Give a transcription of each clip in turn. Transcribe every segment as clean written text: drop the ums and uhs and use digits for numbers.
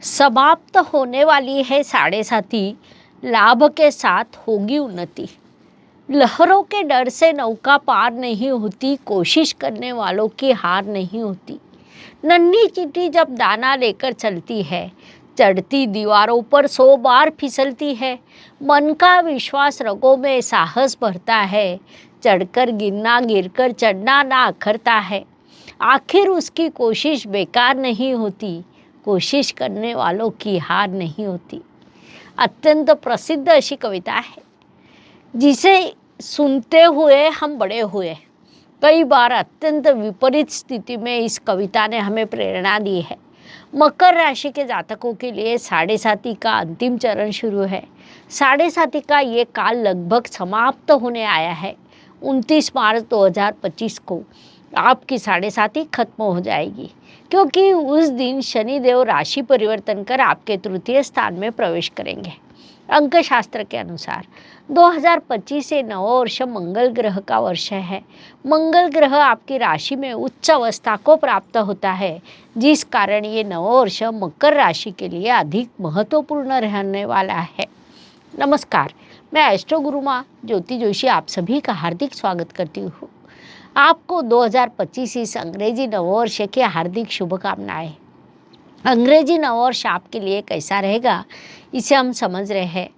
समाप्त होने वाली है साढ़े साथी, लाभ के साथ होगी उन्नति। लहरों के डर से नौका पार नहीं होती, कोशिश करने वालों की हार नहीं होती। नन्ही चींटी जब दाना लेकर चलती है, चढ़ती दीवारों पर 100 बार फिसलती है। मन का विश्वास रगों में साहस भरता है, चढ़कर गिरना गिरकर चढ़ना ना अखरता है। आखिर उसकी कोशिश बेकार नहीं होती, कोशिश करने वालों की हार नहीं होती। अत्यंत प्रसिद्ध अशी कविता है जिसे सुनते हुए हम बड़े हुए। कई बार अत्यंत विपरीत स्थिति में इस कविता ने हमें प्रेरणा दी है। मकर राशि के जातकों के लिए साढ़े साथी का अंतिम चरण शुरू है। साढ़े साथी का ये काल लगभग समाप्त होने आया है। 29 मार्च 2025 को आपकी साढ़े साथी खत्म हो जाएगी, क्योंकि उस दिन शनिदेव राशि परिवर्तन कर आपके तृतीय स्थान में प्रवेश करेंगे। अंक शास्त्र के अनुसार 2025 ये नववर्ष मंगल ग्रह का वर्ष है। मंगल ग्रह आपकी राशि में उच्च अवस्था को प्राप्त होता है, जिस कारण ये नववर्ष मकर राशि के लिए अधिक महत्वपूर्ण रहने वाला है। नमस्कार, मैं एस्ट्रो गुरु माँ ज्योति जोशी आप सभी का हार्दिक स्वागत करती हूँ। आपको 2025 इस अंग्रेजी नववर्ष की हार्दिक शुभकामनाएं। अंग्रेजी नववर्ष आपके लिए कैसा रहेगा, इसे हम समझ रहे हैं।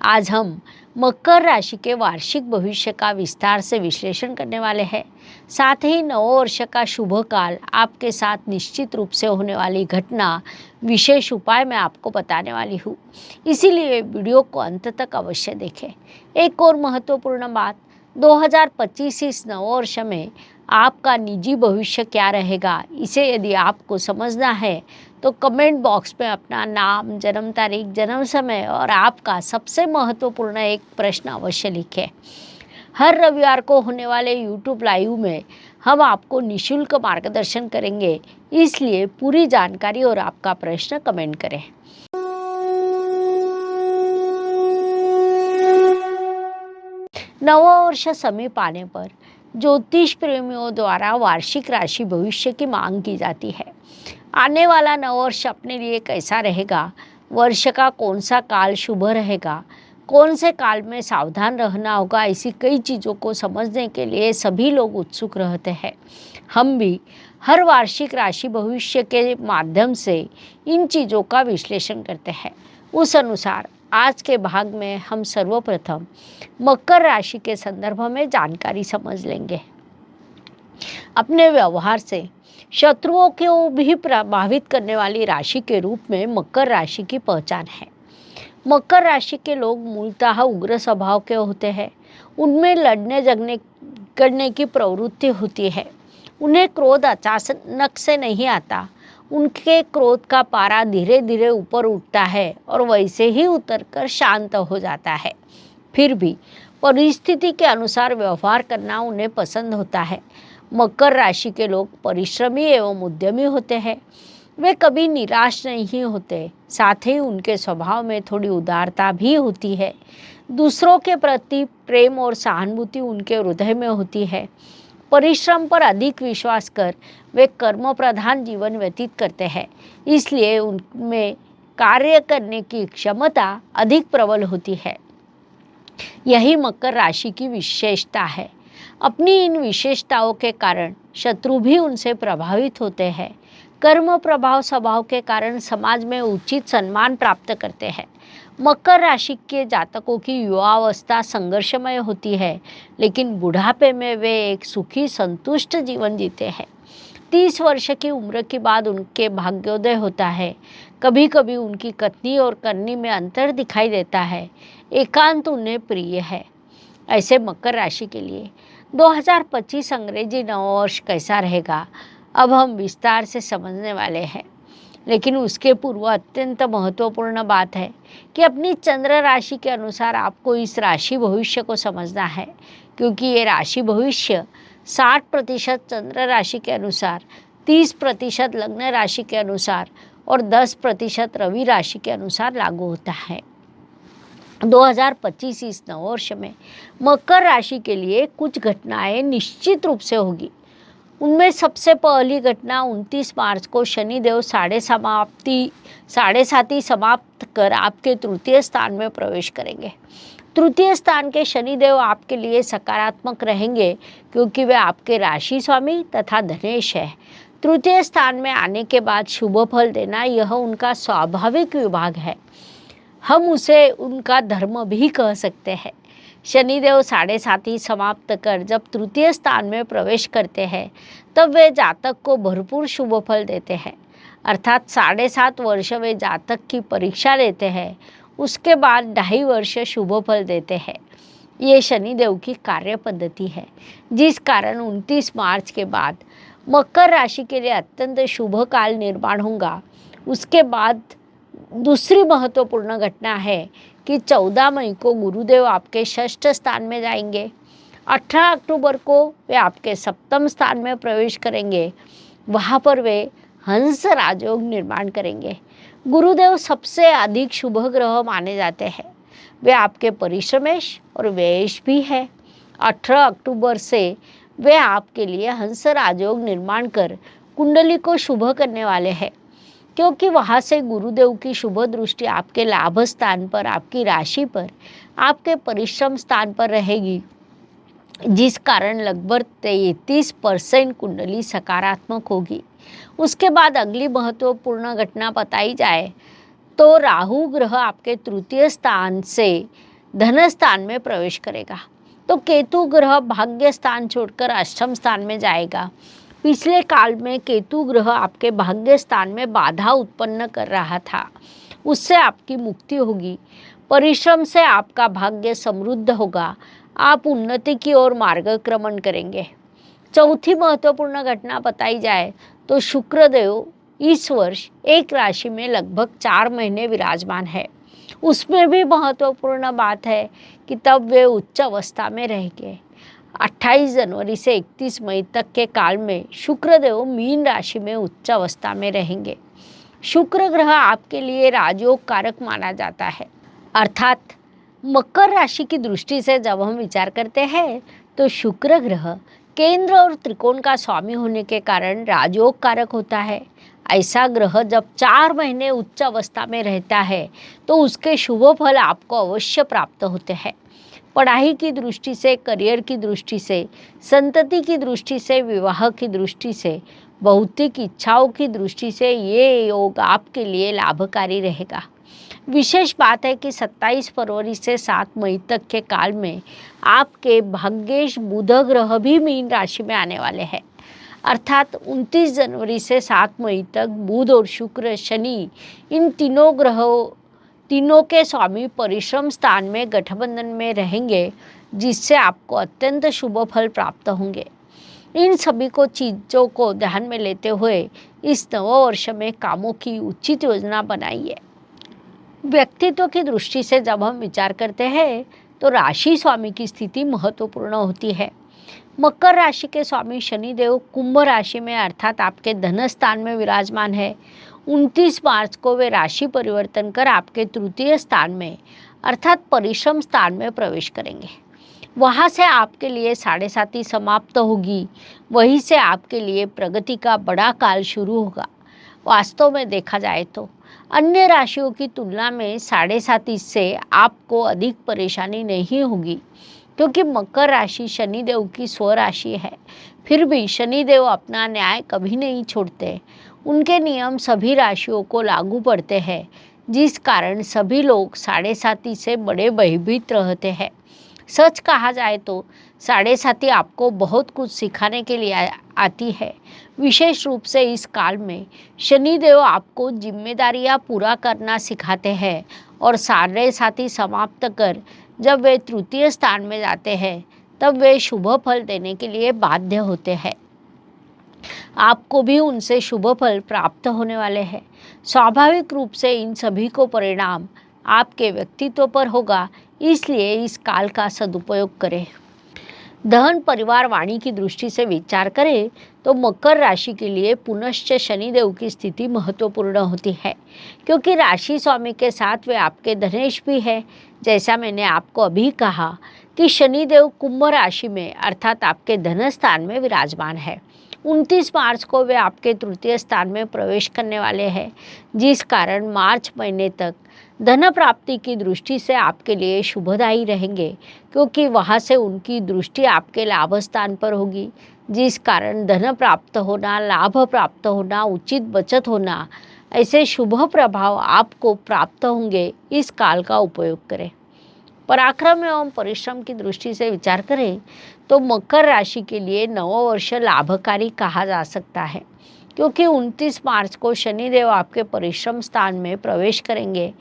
आज हम मकर राशि के वार्षिक भविष्य का विस्तार से विश्लेषण करने वाले हैं। साथ ही नववर्ष का शुभ काल, आपके साथ निश्चित रूप से होने वाली घटना, विशेष उपाय मैं आपको बताने वाली हूँ। इसीलिए वीडियो को अंत तक अवश्य देखें। एक और महत्वपूर्ण बात, 2025 इस नववर्ष में आपका निजी भविष्य क्या रहेगा, इसे यदि आपको समझना है तो कमेंट बॉक्स में अपना नाम, जन्म तारीख, जन्म समय और आपका सबसे महत्वपूर्ण एक प्रश्न अवश्य लिखें। हर रविवार को होने वाले YouTube लाइव में हम आपको निःशुल्क मार्गदर्शन करेंगे, इसलिए पूरी जानकारी और आपका प्रश्न कमेंट करें। नववर्ष समीप आने पर ज्योतिष प्रेमियों द्वारा वार्षिक राशि भविष्य की मांग की जाती है। आने वाला नववर्ष अपने लिए कैसा रहेगा, वर्ष का कौन सा काल शुभ रहेगा, कौन से काल में सावधान रहना होगा, ऐसी कई चीज़ों को समझने के लिए सभी लोग उत्सुक रहते हैं। हम भी हर वार्षिक राशि भविष्य के माध्यम से इन चीज़ों का विश्लेषण करते हैं। उस अनुसार आज के भाग में हम सर्वप्रथम मकर राशि के संदर्भ में जानकारी समझ लेंगे। अपने व्यवहार से शत्रुओं को भी प्रभावित करने वाली राशि के रूप में मकर राशि की पहचान है। मकर राशि के लोग मूलतः उग्र स्वभाव के होते हैं। उनमें लड़ने झगड़ने की प्रवृत्ति होती है। उन्हें क्रोध अचानक से नहीं आता। उनके क्रोध का पारा धीरे धीरे ऊपर उठता है और वैसे ही उतरकर शांत हो जाता है। फिर भी परिस्थिति के अनुसार व्यवहार करना उन्हें पसंद होता है। मकर राशि के लोग परिश्रमी एवं उद्यमी होते हैं। वे कभी निराश नहीं होते। साथ ही उनके स्वभाव में थोड़ी उदारता भी होती है। दूसरों के प्रति प्रेम और सहानुभूति उनके हृदय में होती है। परिश्रम पर अधिक विश्वास कर वे कर्म प्रधान जीवन व्यतीत करते हैं, इसलिए उनमें कार्य करने की क्षमता अधिक प्रबल होती है। यही मकर राशि की विशेषता है। अपनी इन विशेषताओं के कारण शत्रु भी उनसे प्रभावित होते हैं। कर्म प्रभाव स्वभाव के कारण समाज में उचित सम्मान प्राप्त करते हैं। मकर राशि के जातकों की युवावस्था संघर्षमय होती है, लेकिन बुढ़ापे में वे एक सुखी संतुष्ट जीवन जीते हैं। 30 वर्ष की उम्र के बाद उनके भाग्योदय होता है। कभी कभी उनकी कथनी और करनी में अंतर दिखाई देता है। एकांत उन्हें प्रिय है। ऐसे मकर राशि के लिए 2025 अंग्रेजी नववर्ष कैसा रहेगा, अब हम विस्तार से समझने वाले हैं। लेकिन उसके पूर्व अत्यंत महत्वपूर्ण बात है कि अपनी चंद्र राशि के अनुसार आपको इस राशि भविष्य को समझना है, क्योंकि ये राशि भविष्य 60% चंद्र राशि के अनुसार, 30% लग्न राशि के अनुसार और 10% रवि राशि के अनुसार लागू होता है। 2025 इस नववर्ष में मकर राशि के लिए कुछ घटनाएं निश्चित रूप से होगी। उनमें सबसे पहली घटना 29 मार्च को शनिदेव साढ़े साथी समाप्त कर आपके तृतीय स्थान में प्रवेश करेंगे। तृतीय स्थान के शनिदेव आपके लिए सकारात्मक रहेंगे क्योंकि वे आपके राशि स्वामी तथा धनेश है। तृतीय स्थान में आने के बाद शुभ फल देना यह उनका स्वाभाविक विभाग है, हम उसे उनका धर्म भी कह सकते हैं। शनिदेव साढ़े साथी समाप्त कर जब तृतीय स्थान में प्रवेश करते हैं तब वे जातक को भरपूर शुभ फल देते हैं, अर्थात 7.5 वर्ष वे जातक की परीक्षा लेते हैं, उसके बाद 2.5 वर्ष शुभ फल देते हैं। ये शनिदेव की कार्य पद्धति है, जिस कारण 29 मार्च के बाद मकर राशि के लिए अत्यंत शुभ काल निर्माण होगा। उसके बाद दूसरी महत्वपूर्ण घटना है कि 14 मई को गुरुदेव आपके षष्ठ स्थान में जाएंगे। 18 अक्टूबर को वे आपके सप्तम स्थान में प्रवेश करेंगे। वहाँ पर वे हंस राजयोग निर्माण करेंगे। गुरुदेव सबसे अधिक शुभ ग्रह माने जाते हैं, वे आपके परिश्रमेश और व्ययेश भी है। 18 अक्टूबर से वे आपके लिए हंस राजयोग निर्माण कर कुंडली को शुभ करने वाले हैं, क्योंकि वहाँ से गुरुदेव की शुभ दृष्टि आपके लाभ स्थान पर, आपकी राशि पर, आपके परिश्रम स्थान पर रहेगी, जिस कारण लगभग 33% कुंडली सकारात्मक होगी। उसके बाद अगली महत्वपूर्ण घटना बताई जाए तो राहु ग्रह आपके तृतीय स्थान से धन स्थान में प्रवेश करेगा, तो केतु ग्रह भाग्य स्थान छोड़कर अष्टम स्थान में जाएगा। पिछले काल में केतु ग्रह आपके भाग्य स्थान में बाधा उत्पन्न कर रहा था, उससे आपकी मुक्ति होगी। परिश्रम से आपका भाग्य समृद्ध होगा, आप उन्नति की ओर मार्गक्रमण करेंगे। चौथी महत्वपूर्ण घटना बताई जाए तो शुक्रदेव इस वर्ष एक राशि में लगभग 4 महीने विराजमान है। उसमें भी महत्वपूर्ण बात है कि तब वे उच्च अवस्था में रहेंगे। 28 जनवरी से 31 मई तक के काल में शुक्रदेव मीन राशि में उच्च अवस्था में रहेंगे। शुक्र ग्रह आपके लिए राजयोग कारक माना जाता है, अर्थात मकर राशि की दृष्टि से जब हम विचार करते हैं तो शुक्र ग्रह केंद्र और त्रिकोण का स्वामी होने के कारण राजयोग कारक होता है। ऐसा ग्रह जब 4 महीने उच्च अवस्था में रहता है तो उसके शुभ फल आपको अवश्य प्राप्त होते हैं। पढ़ाई की दृष्टि से, करियर की दृष्टि से, संतति की दृष्टि से, विवाह की दृष्टि से, भौतिक इच्छाओं की दृष्टि से ये योग आपके लिए लाभकारी रहेगा। विशेष बात है कि 27 फरवरी से 7 मई तक के काल में आपके भाग्येश बुध ग्रह भी मीन राशि में आने वाले हैं, अर्थात 29 जनवरी से 7 मई तक बुध और शुक्र, शनि, इन तीनों के स्वामी परिश्रम स्थान में गठबंधन में रहेंगे, जिससे आपको अत्यंत शुभ फल प्राप्त होंगे। इन सभी चीज़ों को ध्यान में लेते हुए इस नव वर्ष में कामों की उचित योजना बनाइए। व्यक्तित्व की दृष्टि से जब हम विचार करते हैं तो राशि स्वामी की स्थिति महत्वपूर्ण होती है। मकर राशि के स्वामी शनिदेव कुंभ राशि में अर्थात आपके धन स्थान में विराजमान है। 29 मार्च को वे राशि परिवर्तन कर आपके तृतीय स्थान में अर्थात परिश्रम स्थान में प्रवेश करेंगे। वहाँ से आपके लिए साढ़े साथी समाप्त होगी, वहीं से आपके लिए प्रगति का बड़ा काल शुरू होगा। वास्तव में देखा जाए तो अन्य राशियों की तुलना में साढ़े साथी से आपको अधिक परेशानी नहीं होगी, क्योंकि मकर राशि शनिदेव की स्वराशि है। फिर भी शनिदेव अपना न्याय कभी नहीं छोड़ते, उनके नियम सभी राशियों को लागू पड़ते हैं, जिस कारण सभी लोग साढ़े साथी से बड़े भयभीत रहते हैं। सच कहा जाए तो साढ़े साथी आपको बहुत कुछ सिखाने के लिए आती है। विशेष रूप से इस काल में शनिदेव आपको जिम्मेदारियां पूरा करना सिखाते हैं और साढ़े साथी समाप्त कर जब वे तृतीय स्थान में जाते हैं तब वे शुभ फल देने के लिए बाध्य होते हैं। आपको भी उनसे शुभ फल प्राप्त होने वाले हैं। स्वाभाविक रूप से इन सभी को परिणाम आपके व्यक्तित्व पर होगा, इसलिए इस काल का सदुपयोग करें। धन, परिवार, वाणी की दृष्टि से विचार करें तो मकर राशि के लिए पुनश्च शनिदेव की स्थिति महत्वपूर्ण होती है, क्योंकि राशि स्वामी के साथ वे आपके धनेश भी है। जैसा मैंने आपको अभी कहा कि शनिदेव कुंभ राशि में अर्थात आपके धन स्थान में विराजमान है। 29 मार्च को वे आपके तृतीय स्थान में प्रवेश करने वाले हैं, जिस कारण मार्च महीने तक धन प्राप्ति की दृष्टि से आपके लिए शुभदायी रहेंगे, क्योंकि वहां से उनकी दृष्टि आपके लाभ स्थान पर होगी, जिस कारण धन प्राप्त होना, लाभ प्राप्त होना, उचित बचत होना, ऐसे शुभ प्रभाव आपको प्राप्त होंगे। इस काल का उपयोग करें। पराक्रम एवं परिश्रम की दृष्टि से विचार करें तो मकर राशि के लिए नव वर्ष लाभकारी कहा जा सकता है, क्योंकि 29 मार्च को शनिदेव आपके परिश्रम स्थान में प्रवेश करेंगे।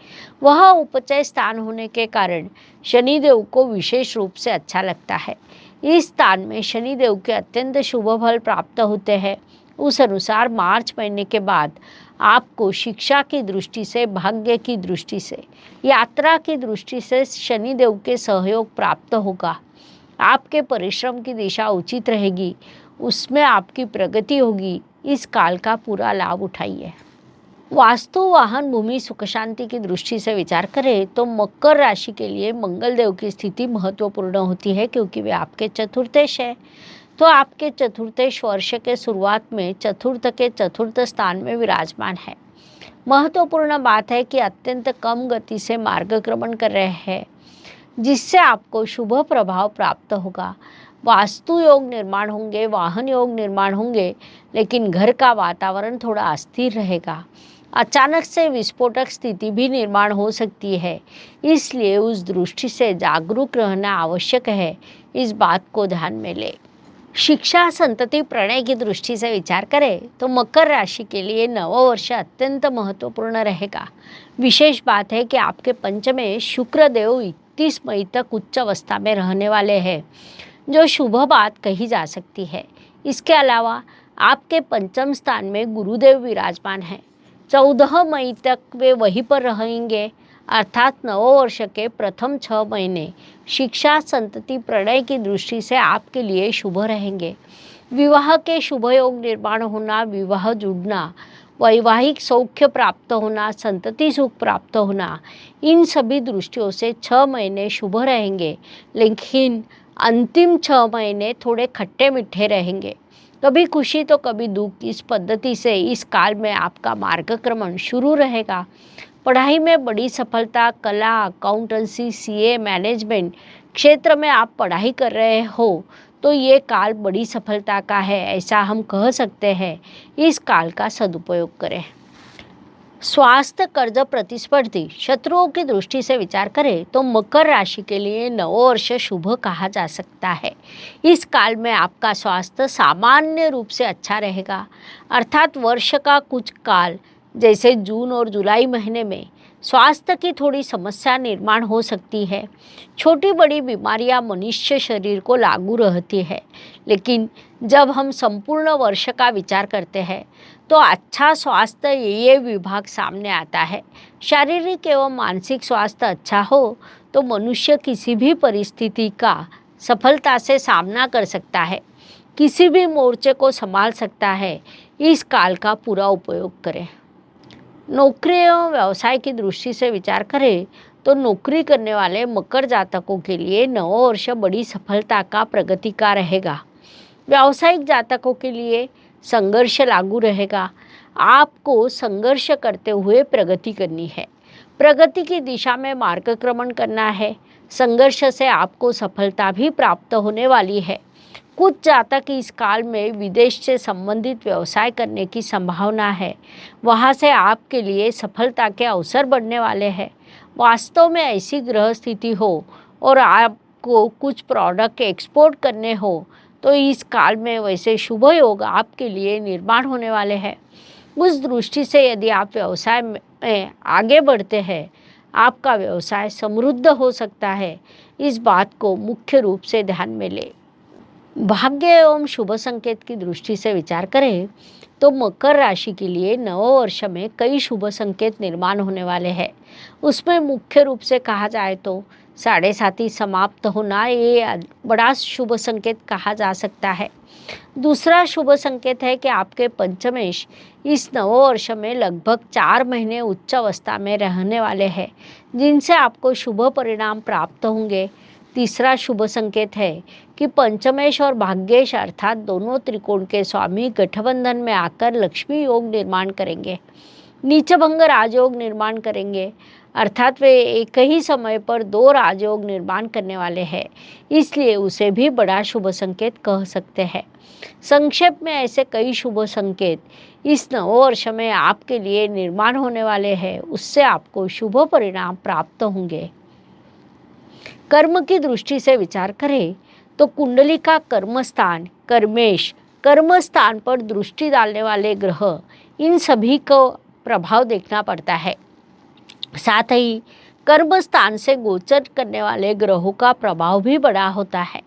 वह उपचय स्थान होने के कारण शनिदेव को विशेष रूप से अच्छा लगता है। इस स्थान में शनिदेव के अत्यंत शुभ फल प्राप्त होते हैं। उस अनुसार मार्च महीने के बाद आपको शिक्षा की दृष्टि से, भाग्य की दृष्टि से, यात्रा की दृष्टि से शनिदेव के सहयोग प्राप्त होगा। आपके परिश्रम की दिशा उचित रहेगी, उसमें आपकी प्रगति होगी। इस काल का पूरा लाभ उठाइए। वास्तु, वाहन, भूमि, सुख शांति की दृष्टि से विचार करें तो मकर राशि के लिए मंगल देव की स्थिति महत्वपूर्ण होती है, क्योंकि वे आपके चतुर्थेश है। तो आपके चतुर्थेश वर्ष के शुरुआत में चतुर्थ के चतुर्थ स्थान में विराजमान है। महत्वपूर्ण बात है कि अत्यंत कम गति से मार्गक्रमण कर रहे हैं, जिससे आपको शुभ प्रभाव प्राप्त होगा। वास्तु योग निर्माण होंगे, वाहन योग निर्माण होंगे, लेकिन घर का वातावरण थोड़ा अस्थिर रहेगा। अचानक से विस्फोटक स्थिति भी निर्माण हो सकती है, इसलिए उस दृष्टि से जागरूक रहना आवश्यक है। इस बात को ध्यान में ले। शिक्षा, संतति, प्रणय की दृष्टि से विचार करें तो मकर राशि के लिए नव वर्ष अत्यंत महत्वपूर्ण रहेगा। विशेष बात है कि आपके पंचमे शुक्र देव 31 मई तक उच्च अवस्था में रहने वाले हैं, जो शुभ बात कही जा सकती है। इसके अलावा आपके पंचम स्थान में गुरुदेव विराजमान हैं। 14 मई तक वे वहीं पर रहेंगे, अर्थात नव वर्ष के प्रथम 6 महीने शिक्षा, संतति, प्रणय की दृष्टि से आपके लिए शुभ रहेंगे। विवाह के शुभ योग निर्माण होना, विवाह जुड़ना, वैवाहिक सौख्य प्राप्त होना, संतति सुख प्राप्त होना, इन सभी दृष्टियों से 6 महीने शुभ रहेंगे। लेकिन अंतिम 6 महीने थोड़े खट्टे मीठे रहेंगे, कभी खुशी तो कभी दुख। इस पद्धति से इस काल में आपका मार्गक्रमण शुरू रहेगा। पढ़ाई में बड़ी सफलता, कला, अकाउंटेंसी, सीए, मैनेजमेंट क्षेत्र में आप पढ़ाई कर रहे हो तो ये काल बड़ी सफलता का है, ऐसा हम कह सकते हैं। इस काल का सदुपयोग करें। स्वास्थ्य, कर्ज, प्रतिस्पर्धी, शत्रुओं की दृष्टि से विचार करें तो मकर राशि के लिए नव वर्ष शुभ कहा जा सकता है। इस काल में आपका स्वास्थ्य सामान्य रूप से अच्छा रहेगा, अर्थात वर्ष का कुछ काल जैसे जून और जुलाई महीने में स्वास्थ्य की थोड़ी समस्या निर्माण हो सकती है। छोटी बड़ी बीमारियां मनुष्य शरीर को लागू रहती है, लेकिन जब हम संपूर्ण वर्ष का विचार करते हैं तो अच्छा स्वास्थ्य ये विभाग सामने आता है। शारीरिक एवं मानसिक स्वास्थ्य अच्छा हो तो मनुष्य किसी भी परिस्थिति का सफलता से सामना कर सकता है, किसी भी मोर्चे को संभाल सकता है। इस काल का पूरा उपयोग करें। नौकरी एवं व्यवसाय की दृष्टि से विचार करें तो नौकरी करने वाले मकर जातकों के लिए नव वर्ष बड़ी सफलता का, प्रगति का रहेगा। व्यावसायिक जातकों के लिए संघर्ष लागू रहेगा। आपको संघर्ष करते हुए प्रगति करनी है, प्रगति की दिशा में मार्गक्रमण करना है। संघर्ष से आपको सफलता भी प्राप्त होने वाली है। कुछ जातक इस काल में विदेश से संबंधित व्यवसाय करने की संभावना है, वहाँ से आपके लिए सफलता के अवसर बढ़ने वाले हैं। वास्तव में ऐसी ग्रह स्थिति हो और आपको कुछ प्रोडक्ट एक्सपोर्ट करने हो तो इस काल में वैसे शुभ योग आपके लिए निर्माण होने वाले हैं। उस दृष्टि से यदि आप व्यवसाय में आगे बढ़ते हैं, आपका व्यवसाय समृद्ध हो सकता है। इस बात को मुख्य रूप से ध्यान में ले। भाग्य एवं शुभ संकेत की दृष्टि से विचार करें तो मकर राशि के लिए नव वर्ष में कई शुभ संकेत निर्माण होने वाले हैं। उसमें मुख्य रूप से कहा जाए तो 7.5 समाप्त होना ये बड़ा शुभ संकेत कहा जा सकता है। दूसरा शुभ संकेत है कि आपके पंचमेश इस नव वर्ष में लगभग 4 महीने उच्च अवस्था में रहने वाले हैं, जिनसे आपको शुभ परिणाम प्राप्त होंगे। तीसरा शुभ संकेत है कि पंचमेश और भाग्येश अर्थात दोनों त्रिकोण के स्वामी गठबंधन में आकर लक्ष्मी योग निर्माण करेंगे। नीचभंग राजयोग निर्माण करेंगे, अर्थात वे एक ही समय पर दो राजयोग निर्माण करने वाले हैं, इसलिए उसे भी बड़ा शुभ संकेत कह सकते हैं। संक्षेप में ऐसे कई शुभ संकेत इस नववर्ष में आपके लिए निर्माण होने वाले हैं, उससे आपको शुभ परिणाम प्राप्त होंगे। कर्म की दृष्टि से विचार करें तो कुंडली का कर्मस्थान कर्मेश, कर्म स्थान पर दृष्टि डालने वाले ग्रह, इन सभी को प्रभाव देखना पड़ता है। साथ ही कर्म स्थान से गोचर करने वाले ग्रहों का प्रभाव भी बड़ा होता है,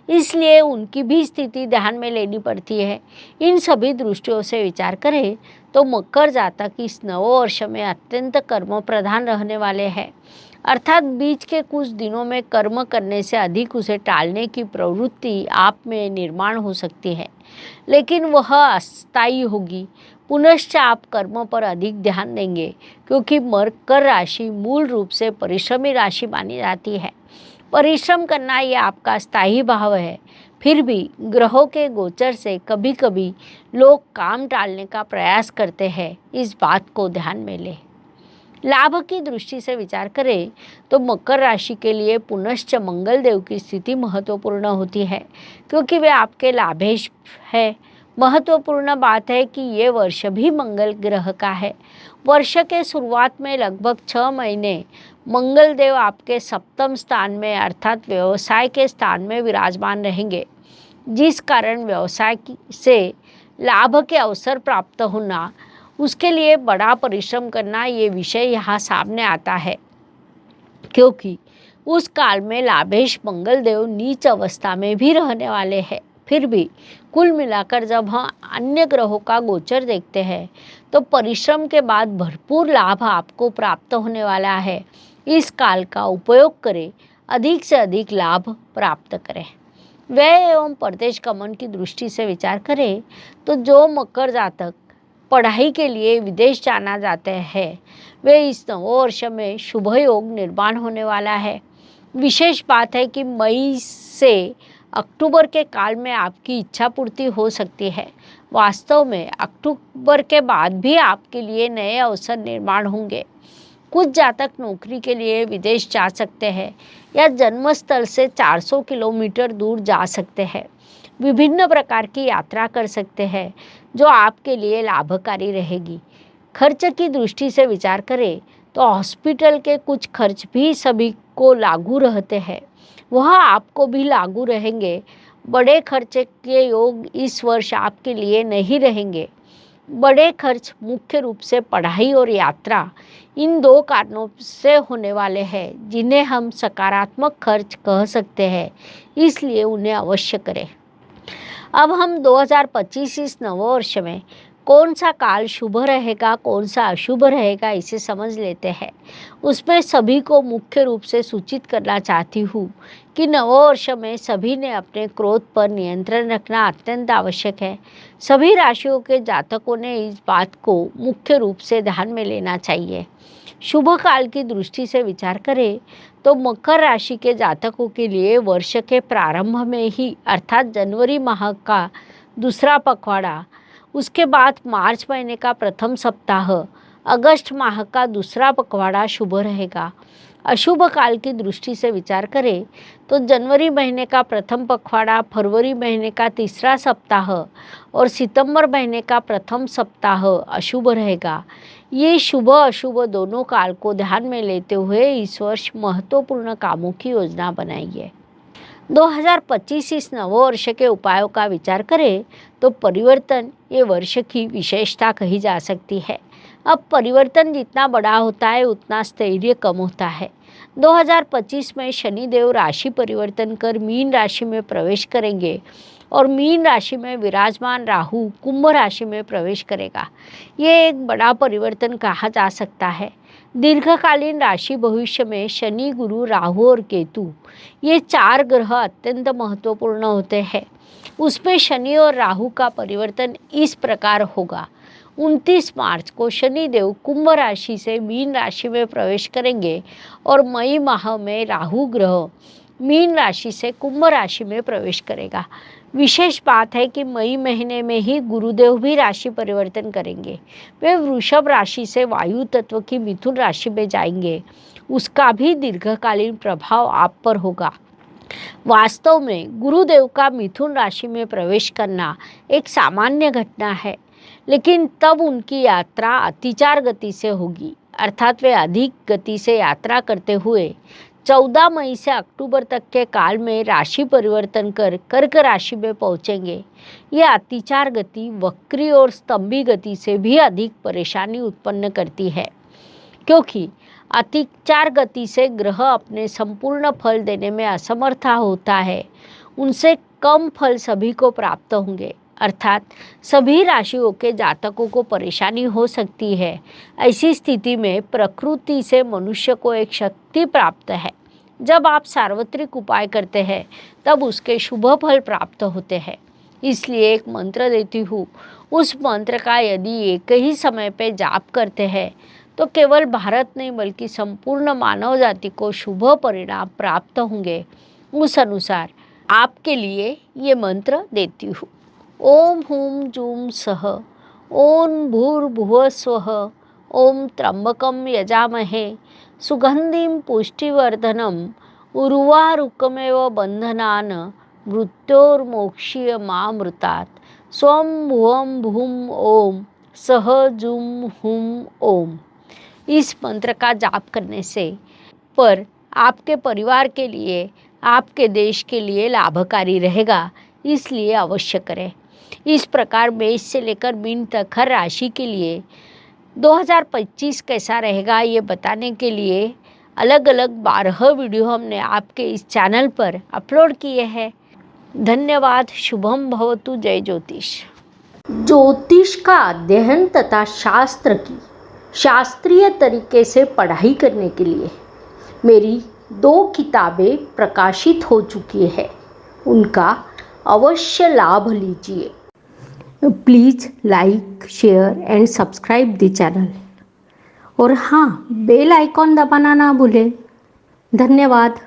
इसलिए उनकी भी स्थिति ध्यान में लेनी पड़ती है। इन सभी दृष्टियों से विचार करें तो मकर जातक इस नववर्ष में अत्यंत कर्म प्रधान रहने वाले हैं, अर्थात बीच के कुछ दिनों में कर्म करने से अधिक उसे टालने की प्रवृत्ति आप में निर्माण हो सकती है, लेकिन वह अस्थायी होगी। पुनश्च आप कर्म पर अधिक ध्यान देंगे, क्योंकि मकर राशि मूल रूप से परिश्रमी राशि मानी जाती है। परिश्रम करना ये आपका स्थायी भाव है। फिर भी ग्रहों के गोचर से कभी कभी लोग काम टालने का प्रयास करते हैं, इस बात को ध्यान में लें। लाभ की दृष्टि से विचार करें तो मकर राशि के लिए पुनश्च मंगल देव की स्थिति महत्वपूर्ण होती है, क्योंकि वे आपके लाभेश है। महत्वपूर्ण बात है कि ये वर्ष भी मंगल ग्रह का है। वर्ष के शुरुआत में लगभग 6 महीने मंगल देव आपके सप्तम स्थान में अर्थात व्यवसाय के स्थान में विराजमान रहेंगे, जिस कारण व्यवसाय से लाभ के अवसर प्राप्त होना, उसके लिए बड़ा परिश्रम करना, ये विषय यहाँ सामने आता है, क्योंकि उस काल में लाभेश मंगल देव नीच अवस्था में भी रहने वाले हैं। फिर भी कुल मिलाकर जब हम अन्य ग्रहों का गोचर देखते हैं तो परिश्रम के बाद भरपूर लाभ आपको प्राप्त होने वाला है। इस काल का उपयोग करें, अधिक से अधिक लाभ प्राप्त करें। व्यय एवं परदेश गमन की दृष्टि से विचार करें तो जो मकर जातक पढ़ाई के लिए विदेश जाना जाते हैं, वे इस नववर्ष में शुभ योग निर्माण होने वाला है। विशेष बात है कि मई से अक्टूबर के काल में आपकी इच्छा पूर्ति हो सकती है। वास्तव में अक्टूबर के बाद भी आपके लिए नए अवसर निर्माण होंगे। कुछ जातक नौकरी के लिए विदेश जा सकते हैं या जन्मस्थल से 400 किलोमीटर दूर जा सकते हैं। विभिन्न प्रकार की यात्रा कर सकते हैं, जो आपके लिए लाभकारी रहेगी। खर्च की दृष्टि से विचार करें तो हॉस्पिटल के कुछ खर्च भी सभी को लागू रहते हैं, वह आपको भी लागू रहेंगे। बड़े खर्च के योग इस वर्ष आपके लिए नहीं रहेंगे। बड़े खर्च मुख्य रूप से पढ़ाई और यात्रा, इन दो कारणों से होने वाले हैं, जिन्हें हम सकारात्मक खर्च कह सकते हैं, इसलिए उन्हें अवश्य करें। अब हम 2025 इस नववर्ष में कौन सा काल शुभ रहेगा, कौन सा अशुभ रहेगा, इसे समझ लेते हैं। उसमें सभी को मुख्य रूप से सूचित करना चाहती हूँ कि नववर्ष में सभी ने अपने क्रोध पर नियंत्रण रखना अत्यंत आवश्यक है। सभी राशियों के जातकों ने इस बात को मुख्य रूप से ध्यान में लेना चाहिए। शुभ काल की दृष्टि से विचार करें तो मकर राशि के जातकों के लिए वर्ष के प्रारंभ में ही अर्थात जनवरी माह का दूसरा पखवाड़ा, उसके बाद मार्च महीने का प्रथम सप्ताह, अगस्त माह का दूसरा पखवाड़ा शुभ रहेगा। अशुभ काल की दृष्टि से विचार करें तो जनवरी महीने का प्रथम पखवाड़ा, फरवरी महीने का तीसरा सप्ताह और सितंबर महीने का प्रथम सप्ताह अशुभ रहेगा। ये शुभ अशुभ दोनों काल को ध्यान में लेते हुए इस वर्ष महत्वपूर्ण कामों की योजना बनाइए। 2025 इस नववर्ष के उपायों का विचार करें तो परिवर्तन ये वर्ष की विशेषता कही जा सकती है। अब परिवर्तन जितना बड़ा होता है उतना स्थैर्य कम होता है। 2025 में शनिदेव राशि परिवर्तन कर मीन राशि में प्रवेश करेंगे और मीन राशि में विराजमान राहु कुंभ राशि में प्रवेश करेगा। ये एक बड़ा परिवर्तन कहा जा सकता है। दीर्घकालीन राशि भविष्य में शनि, गुरु, राहु और केतु, ये 4 ग्रह अत्यंत महत्वपूर्ण होते हैं। उसमें शनि और राहु का परिवर्तन इस प्रकार होगा। 29 मार्च को शनि देव कुंभ राशि से मीन राशि में प्रवेश करेंगे और मई माह में राहु ग्रह मीन राशि से कुंभ राशि में प्रवेश करेगा। विशेष बात है कि मई महीने में ही गुरुदेव भी राशि परिवर्तन करेंगे। वे वृषभ राशि से वायु तत्व की मिथुन राशि में जाएंगे। उसका भी दीर्घकालीन प्रभाव आप पर होगा। वास्तव में गुरुदेव का मिथुन राशि में प्रवेश करना एक सामान्य घटना है, लेकिन तब उनकी यात्रा अतिचार गति से होगी, अर्थात वे अधिक गति से यात्रा करते हुए 14 मई से अक्टूबर तक के काल में राशि परिवर्तन कर कर्क राशि में पहुंचेंगे। यह अतिचार गति वक्री और स्तंभी गति से भी अधिक परेशानी उत्पन्न करती है, क्योंकि अतिचार गति से ग्रह अपने संपूर्ण फल देने में असमर्थ होता है। उनसे कम फल सभी को प्राप्त होंगे, अर्थात सभी राशियों के जातकों को परेशानी हो सकती है। ऐसी स्थिति में प्रकृति से मनुष्य को एक शक्ति प्राप्त है। जब आप सार्वत्रिक उपाय करते हैं तब उसके शुभ फल प्राप्त होते हैं। इसलिए एक मंत्र देती हूँ, उस मंत्र का यदि एक ही समय पे जाप करते हैं तो केवल भारत नहीं बल्कि संपूर्ण मानव जाति को शुभ परिणाम प्राप्त होंगे। उस अनुसार आपके लिए ये मंत्र देती हूँ। ओम हूं जूं सः ओम भूर्भुवः स्वः ओम त्र्यंबकं यजामहे सुगंधिं पुष्टिवर्धनम् उर्वारुकमेव बंधनान् मृत्योर्मोक्षीयमामृतात् स्वं भुवं भूम ओम सः जूं हूं ओम। इस मंत्र का जाप करने से पर आपके परिवार के लिए, आपके देश के लिए लाभकारी रहेगा, इसलिए अवश्य करें। इस प्रकार मेष से लेकर मीन तक हर राशि के लिए 2025 कैसा रहेगा ये बताने के लिए अलग अलग 12 वीडियो हमने आपके इस चैनल पर अपलोड किए हैं। धन्यवाद। शुभम भवतु। जय ज्योतिष। ज्योतिष का अध्ययन तथा शास्त्र की शास्त्रीय तरीके से पढ़ाई करने के लिए मेरी 2 किताबें प्रकाशित हो चुकी है, उनका अवश्य लाभ लीजिए। Please like, share and subscribe the channel, और हाँ, बेल आइकॉन दबाना ना भूलें। धन्यवाद।